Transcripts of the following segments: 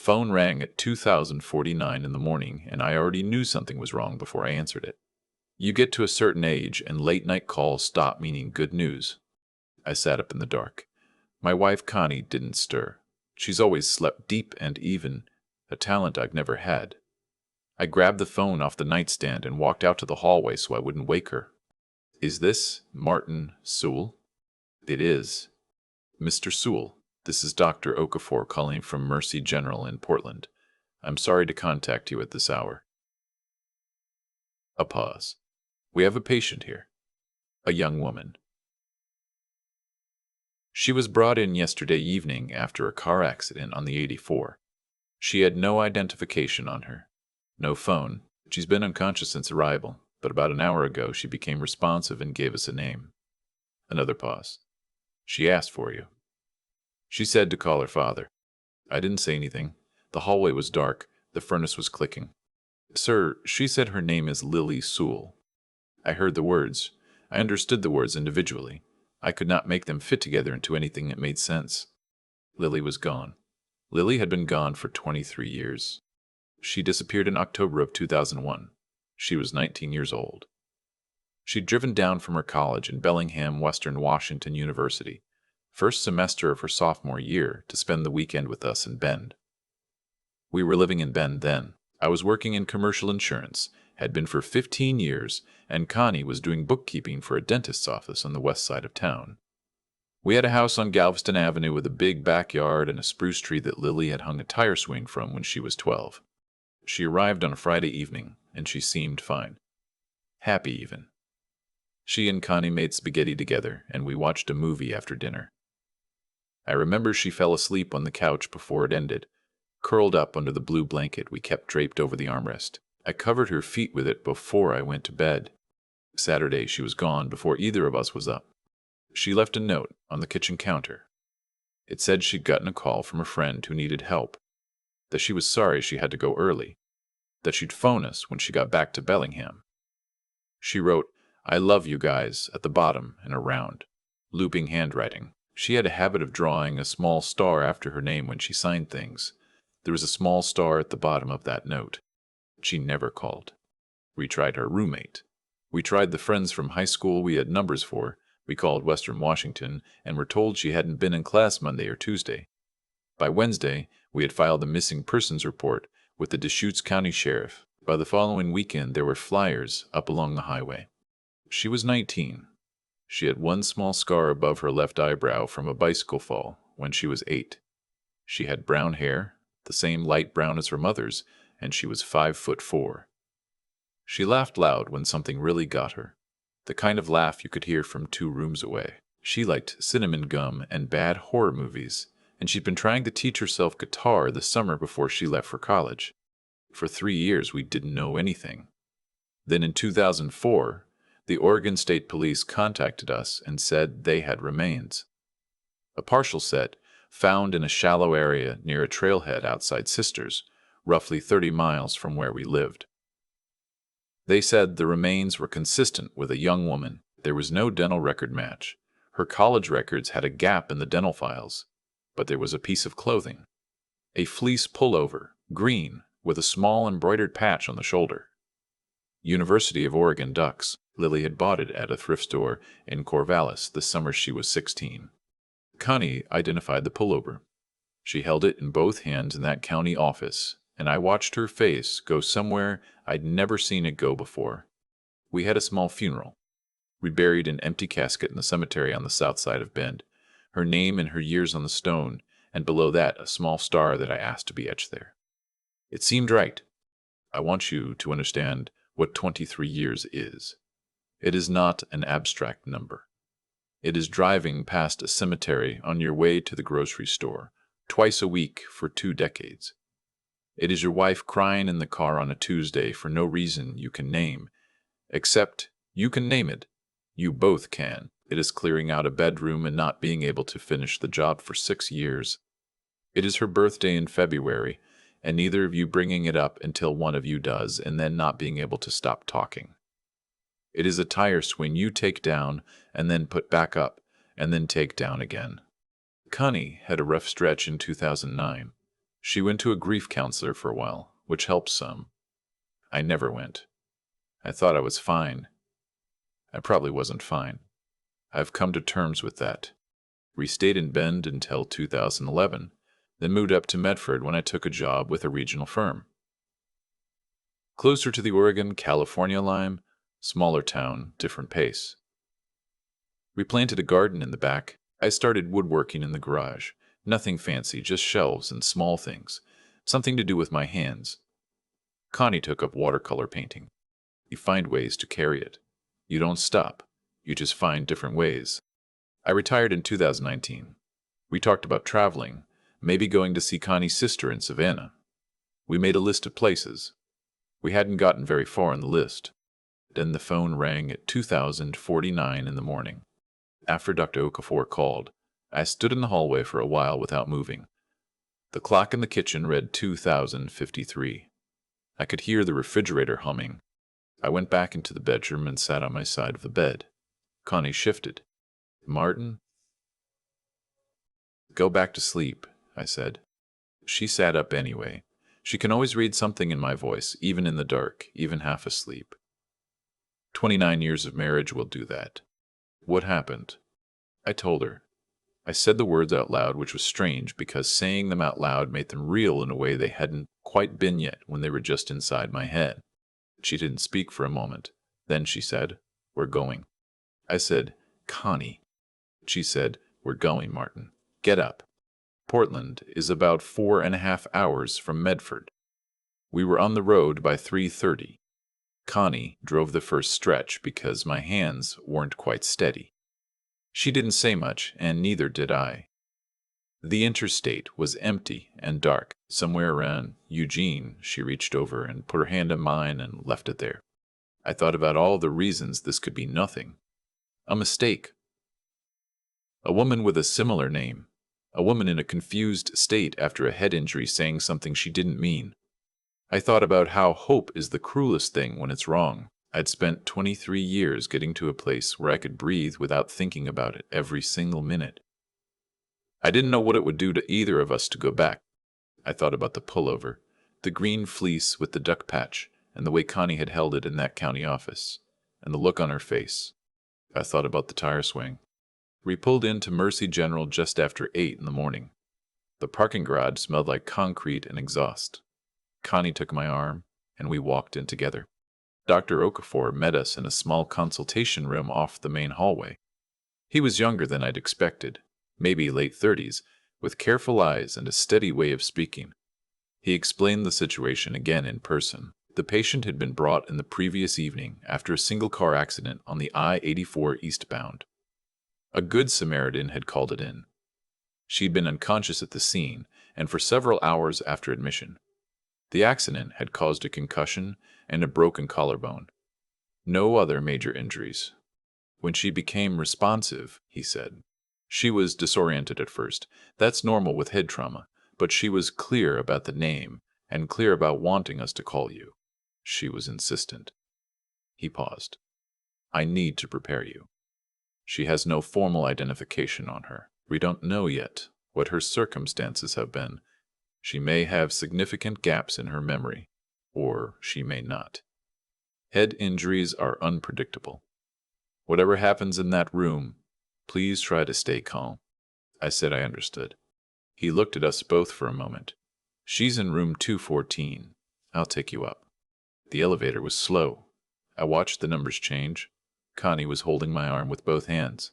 Phone rang at 2049 in the morning, and I already knew something was wrong before I answered it. You get to a certain age, and late-night calls stop meaning good news. I sat up in the dark. My wife Connie didn't stir. She's always slept deep and even, a talent I've never had. I grabbed the phone off the nightstand and walked out to the hallway so I wouldn't wake her. Is this Martin Sewell? It is. Mr. Sewell, this is Dr. Okafor calling from Mercy General in Portland. I'm sorry to contact you at this hour. A pause. We have a patient here. A young woman. She was brought in yesterday evening after a car accident on the 84. She had no identification on her. No phone. She's been unconscious since arrival, but about an hour ago she became responsive and gave us a name. Another pause. She asked for you. She said to call her father. I didn't say anything. The hallway was dark. The furnace was clicking. Sir, she said her name is Lily Sewell. I heard the words. I understood the words individually. I could not make them fit together into anything that made sense. Lily was gone. Lily had been gone for 23 years. She disappeared in October of 2001. She was 19 years old. She'd driven down from her college in Bellingham, Western Washington University, first semester of her sophomore year, to spend the weekend with us in Bend. We were living in Bend then. I was working in commercial insurance, had been for 15 years, and Connie was doing bookkeeping for a dentist's office on the west side of town. We had a house on Galveston Avenue with a big backyard and a spruce tree that Lily had hung a tire swing from when she was 12. She arrived on a Friday evening, and she seemed fine. Happy, even. She and Connie made spaghetti together, and we watched a movie after dinner. I remember she fell asleep on the couch before it ended, curled up under the blue blanket we kept draped over the armrest. I covered her feet with it before I went to bed. Saturday she was gone before either of us was up. She left a note on the kitchen counter. It said she'd gotten a call from a friend who needed help, that she was sorry she had to go early, that she'd phone us when she got back to Bellingham. She wrote, I love you guys, at the bottom and around. Looping handwriting. She had a habit of drawing a small star after her name when she signed things. There was a small star at the bottom of that note. She never called. We tried her roommate. We tried the friends from high school we had numbers for. We called Western Washington and were told she hadn't been in class Monday or Tuesday. By Wednesday, we had filed a missing persons report with the Deschutes County Sheriff. By the following weekend, there were flyers up along the highway. She was 19. She had one small scar above her left eyebrow from a bicycle fall when she was 8. She had brown hair, the same light brown as her mother's, and she was 5'4". She laughed loud when something really got her, the kind of laugh you could hear from 2 rooms away. She liked cinnamon gum and bad horror movies, and she'd been trying to teach herself guitar the summer before she left for college. For 3 years we didn't know anything. Then in 2004, the Oregon State Police contacted us and said they had remains. A partial set found in a shallow area near a trailhead outside Sisters, roughly 30 miles from where we lived. They said the remains were consistent with a young woman. There was no dental record match. Her college records had a gap in the dental files, but there was a piece of clothing. A fleece pullover, green, with a small embroidered patch on the shoulder. University of Oregon Ducks. Lily had bought it at a thrift store in Corvallis the summer she was 16. Connie identified the pullover. She held it in both hands in that county office, and I watched her face go somewhere I'd never seen it go before. We had a small funeral. We buried an empty casket in the cemetery on the south side of Bend, her name and her years on the stone, and below that a small star that I asked to be etched there. It seemed right. I want you to understand what 23 years is. It is not an abstract number. It is driving past a cemetery on your way to the grocery store, twice a week for 2 decades. It is your wife crying in the car on a Tuesday for no reason you can name, except you can name it. You both can. It is clearing out a bedroom and not being able to finish the job for 6 years. It is her birthday in February, and neither of you bringing it up until one of you does, and then not being able to stop talking. It is a tire swing you take down and then put back up and then take down again. Connie had a rough stretch in 2009. She went to a grief counselor for a while, which helped some. I never went. I thought I was fine. I probably wasn't fine. I've come to terms with that. We stayed in Bend until 2011, then moved up to Medford when I took a job with a regional firm. Closer to the Oregon-California line, smaller town, different pace. We planted a garden in the back. I started woodworking in the garage. Nothing fancy, just shelves and small things. Something to do with my hands. Connie took up watercolor painting. You find ways to carry it. You don't stop. You just find different ways. I retired in 2019. We talked about traveling, maybe going to see Connie's sister in Savannah. We made a list of places. We hadn't gotten very far on the list. Then the phone rang at 2049 in the morning. After Dr. Okafor called, I stood in the hallway for a while without moving. The clock in the kitchen read 2053. I could hear the refrigerator humming. I went back into the bedroom and sat on my side of the bed. Connie shifted. Martin? Go back to sleep, I said. She sat up anyway. She can always read something in my voice, even in the dark, even half asleep. 29 years of marriage will do that. What happened? I told her. I said the words out loud, which was strange because saying them out loud made them real in a way they hadn't quite been yet when they were just inside my head. She didn't speak for a moment. Then she said, "We're going." I said, "Connie." She said, "We're going, Martin. Get up." Portland is about 4.5 hours from Medford. We were on the road by 3:30. Connie drove the first stretch because my hands weren't quite steady. She didn't say much, and neither did I. The interstate was empty and dark. Somewhere around Eugene, she reached over and put her hand in mine and left it there. I thought about all the reasons this could be nothing. A mistake. A woman with a similar name. A woman in a confused state after a head injury saying something she didn't mean. I thought about how hope is the cruelest thing when it's wrong. I'd spent 23 years getting to a place where I could breathe without thinking about it every single minute. I didn't know what it would do to either of us to go back. I thought about the pullover, the green fleece with the duck patch, and the way Connie had held it in that county office, and the look on her face. I thought about the tire swing. We pulled into Mercy General just after 8 in the morning. The parking garage smelled like concrete and exhaust. Connie took my arm, and we walked in together. Dr. Okafor met us in a small consultation room off the main hallway. He was younger than I'd expected, maybe late 30s, with careful eyes and a steady way of speaking. He explained the situation again in person. The patient had been brought in the previous evening after a single-car accident on the I-84 eastbound. A good Samaritan had called it in. She'd been unconscious at the scene, and for several hours after admission. The accident had caused a concussion and a broken collarbone. No other major injuries. When she became responsive, he said. She was disoriented at first. That's normal with head trauma, but she was clear about the name and clear about wanting us to call you. She was insistent. He paused. I need to prepare you. She has no formal identification on her. We don't know yet what her circumstances have been. She may have significant gaps in her memory, or she may not. Head injuries are unpredictable. Whatever happens in that room, please try to stay calm. I said I understood. He looked at us both for a moment. She's in room 214. I'll take you up. The elevator was slow. I watched the numbers change. Connie was holding my arm with both hands.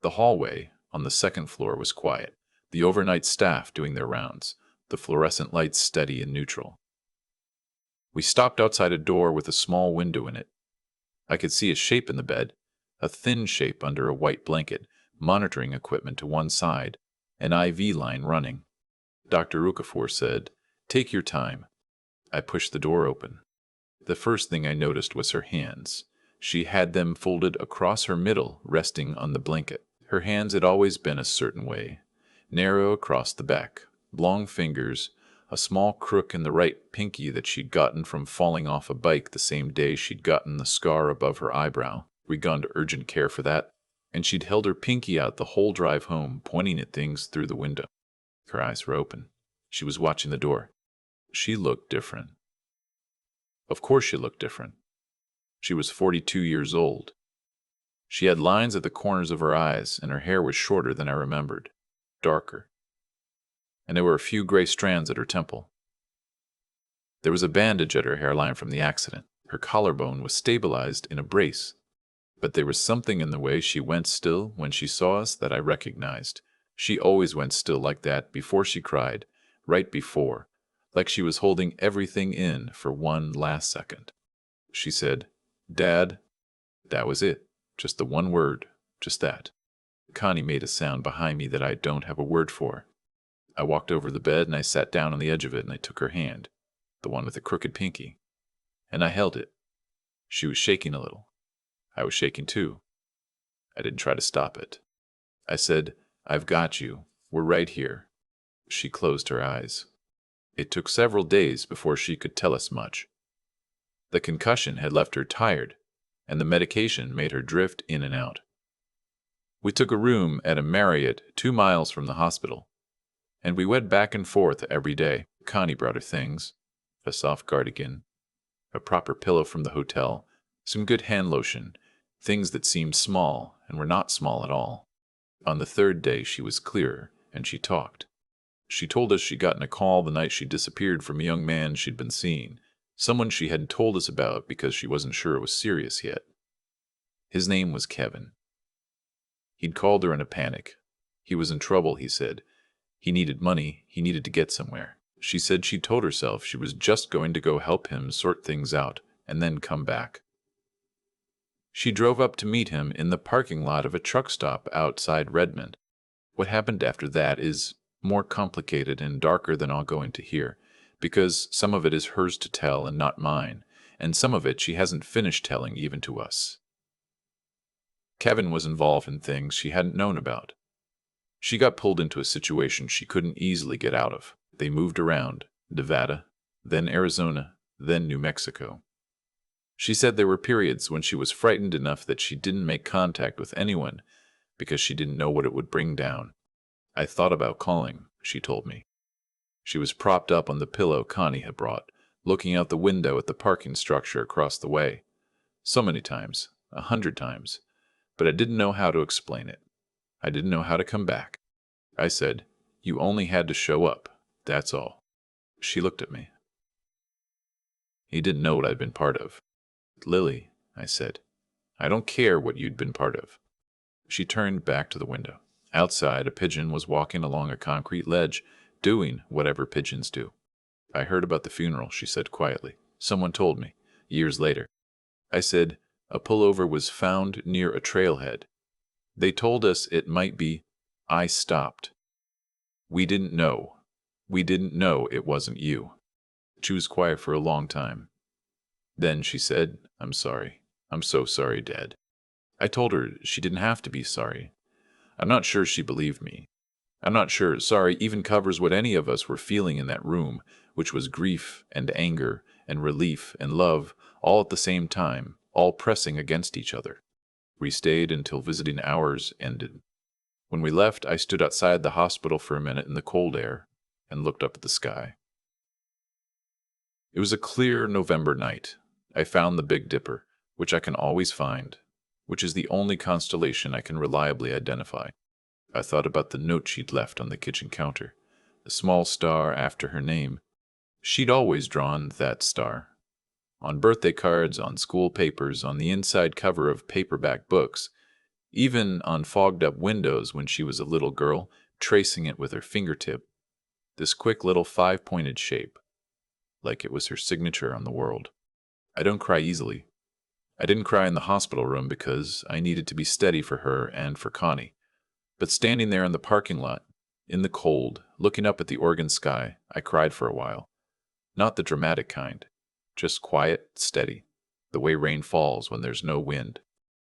The hallway on the second floor was quiet, the overnight staff doing their rounds, the fluorescent lights steady and neutral. We stopped outside a door with a small window in it. I could see a shape in the bed, a thin shape under a white blanket, monitoring equipment to one side, an IV line running. Dr. Okafor said, "Take your time." I pushed the door open. The first thing I noticed was her hands. She had them folded across her middle, resting on the blanket. Her hands had always been a certain way, narrow across the back, long fingers, a small crook in the right pinky that she'd gotten from falling off a bike the same day she'd gotten the scar above her eyebrow. We'd gone to urgent care for that, and she'd held her pinky out the whole drive home, pointing at things through the window. Her eyes were open. She was watching the door. She looked different. Of course she looked different. She was 42 years old. She had lines at the corners of her eyes, and her hair was shorter than I remembered, darker. And there were a few gray strands at her temple. There was a bandage at her hairline from the accident. Her collarbone was stabilized in a brace. But there was something in the way she went still when she saw us that I recognized. She always went still like that before she cried, right before, like she was holding everything in for one last second. She said, "Dad." That was it. Just the one word. Just that. Connie made a sound behind me that I don't have a word for. I walked over the bed and I sat down on the edge of it and I took her hand, the one with the crooked pinky, and I held it. She was shaking a little. I was shaking too. I didn't try to stop it. I said, "I've got you. We're right here." She closed her eyes. It took several days before she could tell us much. The concussion had left her tired, and the medication made her drift in and out. We took a room at a Marriott 2 miles from the hospital, and we went back and forth every day. Connie brought her things, a soft cardigan, a proper pillow from the hotel, some good hand lotion, things that seemed small and were not small at all. On the third day she was clearer, and she talked. She told us she'd gotten a call the night she disappeared from a young man she'd been seeing, someone she hadn't told us about because she wasn't sure it was serious yet. His name was Kevin. He'd called her in a panic. He was in trouble, he said. He needed money, he needed to get somewhere. She said she told herself she was just going to go help him sort things out, and then come back. She drove up to meet him in the parking lot of a truck stop outside Redmond. What happened after that is more complicated and darker than I'll go into here, because some of it is hers to tell and not mine, and some of it she hasn't finished telling even to us. Kevin was involved in things she hadn't known about. She got pulled into a situation she couldn't easily get out of. They moved around, Nevada, then Arizona, then New Mexico. She said there were periods when she was frightened enough that she didn't make contact with anyone because she didn't know what it would bring down. I thought about calling, she told me. She was propped up on the pillow Connie had brought, looking out the window at the parking structure across the way. So many times, 100 times, but I didn't know how to explain it. I didn't know how to come back. I said, "You only had to show up, that's all." She looked at me. He didn't know what I'd been part of. "Lily," I said, "I don't care what you'd been part of." She turned back to the window. Outside, a pigeon was walking along a concrete ledge, doing whatever pigeons do. "I heard about the funeral," she said quietly. "Someone told me, years later." I said, "A pullover was found near a trailhead. They told us it might be." I stopped. "We didn't know. We didn't know it wasn't you." She was quiet for a long time. Then she said, "I'm sorry. I'm so sorry, Dad." I told her she didn't have to be sorry. I'm not sure she believed me. I'm not sure sorry even covers what any of us were feeling in that room, which was grief and anger and relief and love, all at the same time, all pressing against each other. We stayed until visiting hours ended. When we left, I stood outside the hospital for a minute in the cold air and looked up at the sky. It was a clear November night. I found the Big Dipper, which I can always find, which is the only constellation I can reliably identify. I thought about the note she'd left on the kitchen counter, the small star after her name. She'd always drawn that star. On birthday cards, on school papers, on the inside cover of paperback books, even on fogged-up windows when she was a little girl, tracing it with her fingertip. This quick little 5-pointed shape, like it was her signature on the world. I don't cry easily. I didn't cry in the hospital room because I needed to be steady for her and for Connie. But standing there in the parking lot, in the cold, looking up at the Oregon sky, I cried for a while. Not the dramatic kind, just quiet, steady, the way rain falls when there's no wind.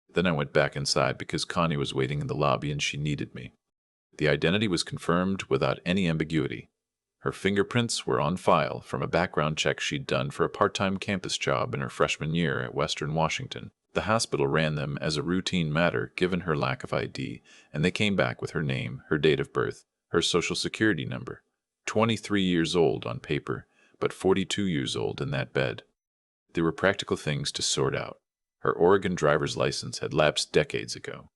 Then I went back inside because Connie was waiting in the lobby and she needed me. The identity was confirmed without any ambiguity. Her fingerprints were on file from a background check she'd done for a part-time campus job in her freshman year at Western Washington. The hospital ran them as a routine matter given her lack of ID, and they came back with her name, her date of birth, her social security number. 23 years old on paper, but 42 years old in that bed. There were practical things to sort out. Her Oregon driver's license had lapsed decades ago.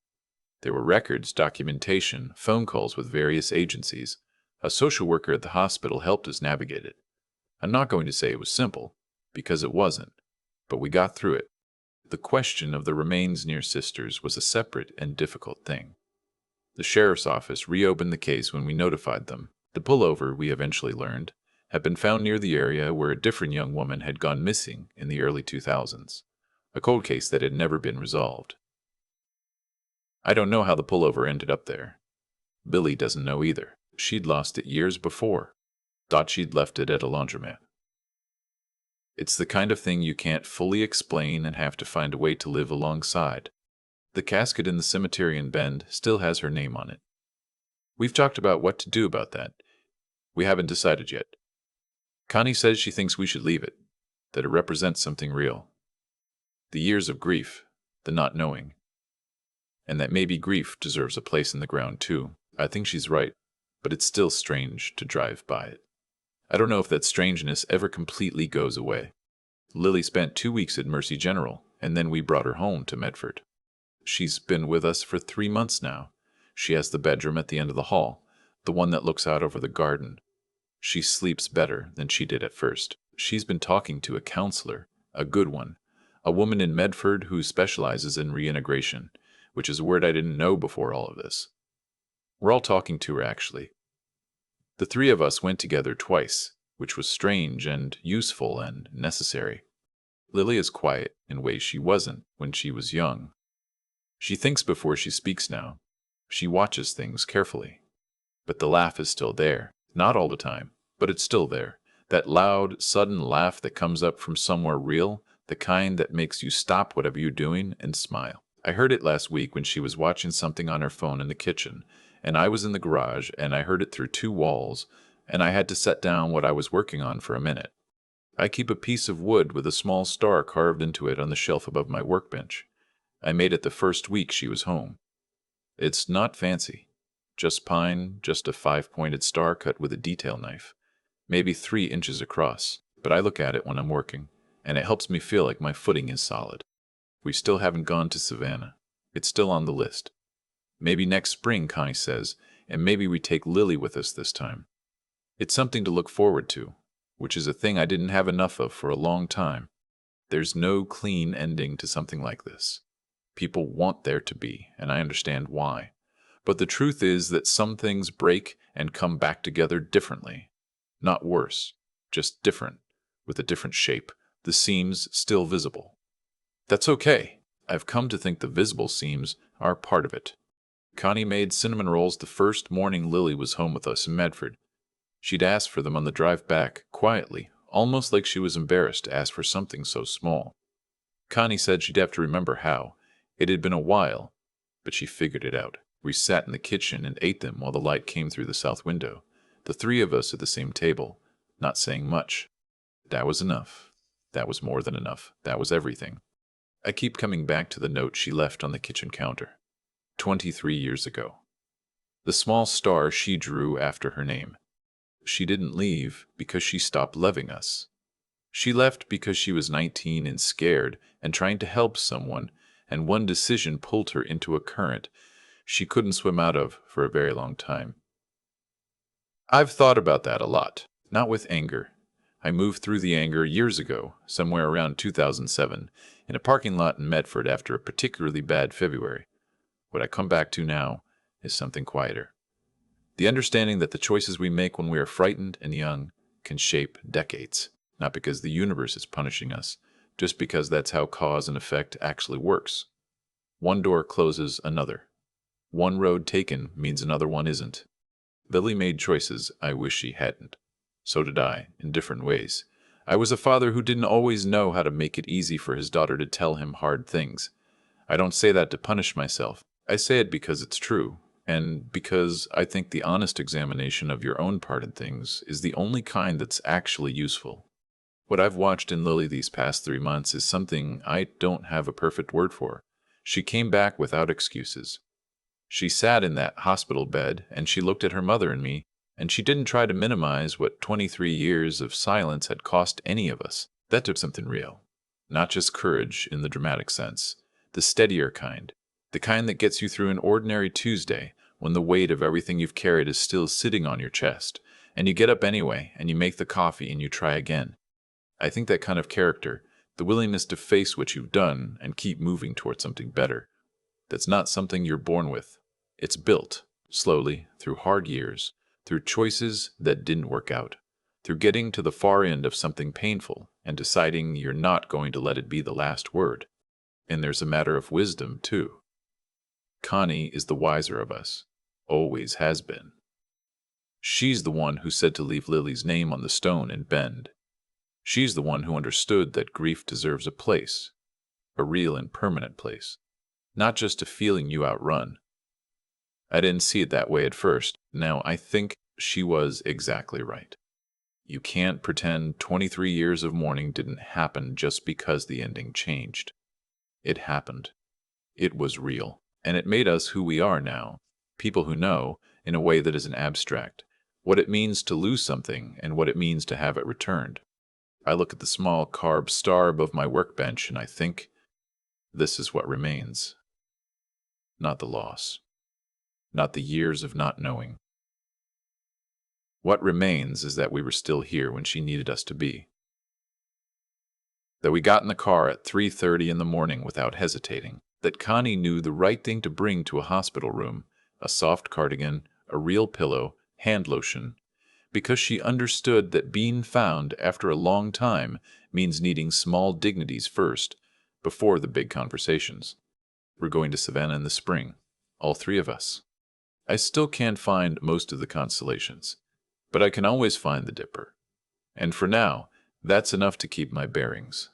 There were records, documentation, phone calls with various agencies. A social worker at the hospital helped us navigate it. I'm not going to say it was simple, because it wasn't, but we got through it. The question of the remains near Sisters was a separate and difficult thing. The sheriff's office reopened the case when we notified them. The pullover, we eventually learned, had been found near the area where a different young woman had gone missing in the early 2000s, a cold case that had never been resolved. I don't know how the pullover ended up there. Billy doesn't know either. She'd lost it years before. Thought she'd left it at a laundromat. It's the kind of thing you can't fully explain and have to find a way to live alongside. The casket in the cemetery in Bend still has her name on it. We've talked about what to do about that. We haven't decided yet. Connie says she thinks we should leave it, that it represents something real. The years of grief, the not knowing. And that maybe grief deserves a place in the ground too. I think she's right, but it's still strange to drive by it. I don't know if that strangeness ever completely goes away. Lily spent 2 weeks at Mercy General, and then we brought her home to Medford. She's been with us for 3 months now. She has the bedroom at the end of the hall, the one that looks out over the garden. She sleeps better than she did at first. She's been talking to a counselor, a good one, a woman in Medford who specializes in reintegration, which is a word I didn't know before all of this. We're all talking to her, actually. The three of us went together twice, which was strange and useful and necessary. Lily is quiet in ways she wasn't when she was young. She thinks before she speaks now. She watches things carefully. But the laugh is still there. Not all the time, but it's still there. That loud, sudden laugh that comes up from somewhere real, the kind that makes you stop whatever you're doing and smile. I heard it last week when she was watching something on her phone in the kitchen, and I was in the garage, and I heard it through 2 walls, and I had to set down what I was working on for a minute. I keep a piece of wood with a small star carved into it on the shelf above my workbench. I made it the first week she was home. It's not fancy. Just pine, just a 5-pointed star cut with a detail knife, maybe 3 inches across, but I look at it when I'm working, and it helps me feel like my footing is solid. We still haven't gone to Savannah. It's still on the list. Maybe next spring, Connie says, and maybe we take Lily with us this time. It's something to look forward to, which is a thing I didn't have enough of for a long time. There's no clean ending to something like this. People want there to be, and I understand why. But the truth is that some things break and come back together differently. Not worse, just different, with a different shape, the seams still visible. That's okay. I've come to think the visible seams are part of it. Connie made cinnamon rolls the first morning Lily was home with us in Medford. She'd asked for them on the drive back, quietly, almost like she was embarrassed to ask for something so small. Connie said she'd have to remember how. It had been a while, but she figured it out. We sat in the kitchen and ate them while the light came through the south window, the 3 of us at the same table, not saying much. That was enough. That was more than enough. That was everything. I keep coming back to the note she left on the kitchen counter. 23 years ago. The small star she drew after her name. She didn't leave because she stopped loving us. She left because she was 19 and scared and trying to help someone, and one decision pulled her into a current she couldn't swim out of for a very long time. I've thought about that a lot, not with anger. I moved through the anger years ago, somewhere around 2007, in a parking lot in Medford after a particularly bad February. What I come back to now is something quieter. The understanding that the choices we make when we are frightened and young can shape decades, not because the universe is punishing us, just because that's how cause and effect actually works. One door closes another. One road taken means another one isn't. Lily made choices I wish she hadn't. So did I, in different ways. I was a father who didn't always know how to make it easy for his daughter to tell him hard things. I don't say that to punish myself. I say it because it's true, and because I think the honest examination of your own part in things is the only kind that's actually useful. What I've watched in Lily these past 3 months is something I don't have a perfect word for. She came back without excuses. She sat in that hospital bed, and she looked at her mother and me, And she didn't try to minimize what 23 years of silence had cost any of us. That took something real. Not just courage in the dramatic sense, the steadier kind. The kind that gets you through an ordinary Tuesday when the weight of everything you've carried is still sitting on your chest, and you get up anyway, and you make the coffee and you try again. I think that kind of character, the willingness to face what you've done and keep moving towards something better, that's not something you're born with. It's built, slowly, through hard years, through choices that didn't work out, through getting to the far end of something painful and deciding you're not going to let it be the last word. And there's a matter of wisdom, too. Connie is the wiser of us, always has been. She's the one who said to leave Lily's name on the stone in Bend. She's the one who understood that grief deserves a place, a real and permanent place, not just a feeling you outrun. I didn't see it that way at first. Now I think she was exactly right. You can't pretend 23 years of mourning didn't happen just because the ending changed. It happened. It was real. And it made us who we are now, people who know, in a way that isn't abstract, what it means to lose something and what it means to have it returned. I look at the small carved star above my workbench and I think, this is what remains. Not the loss. Not the years of not knowing. What remains is that we were still here when she needed us to be. That we got in the car at 3:30 in the morning without hesitating. That Connie knew the right thing to bring to a hospital room, a soft cardigan, a real pillow, hand lotion, because she understood that being found after a long time means needing small dignities first, before the big conversations. We're going to Savannah in the spring, all three of us. I still can't find most of the constellations, but I can always find the Dipper. And for now, that's enough to keep my bearings.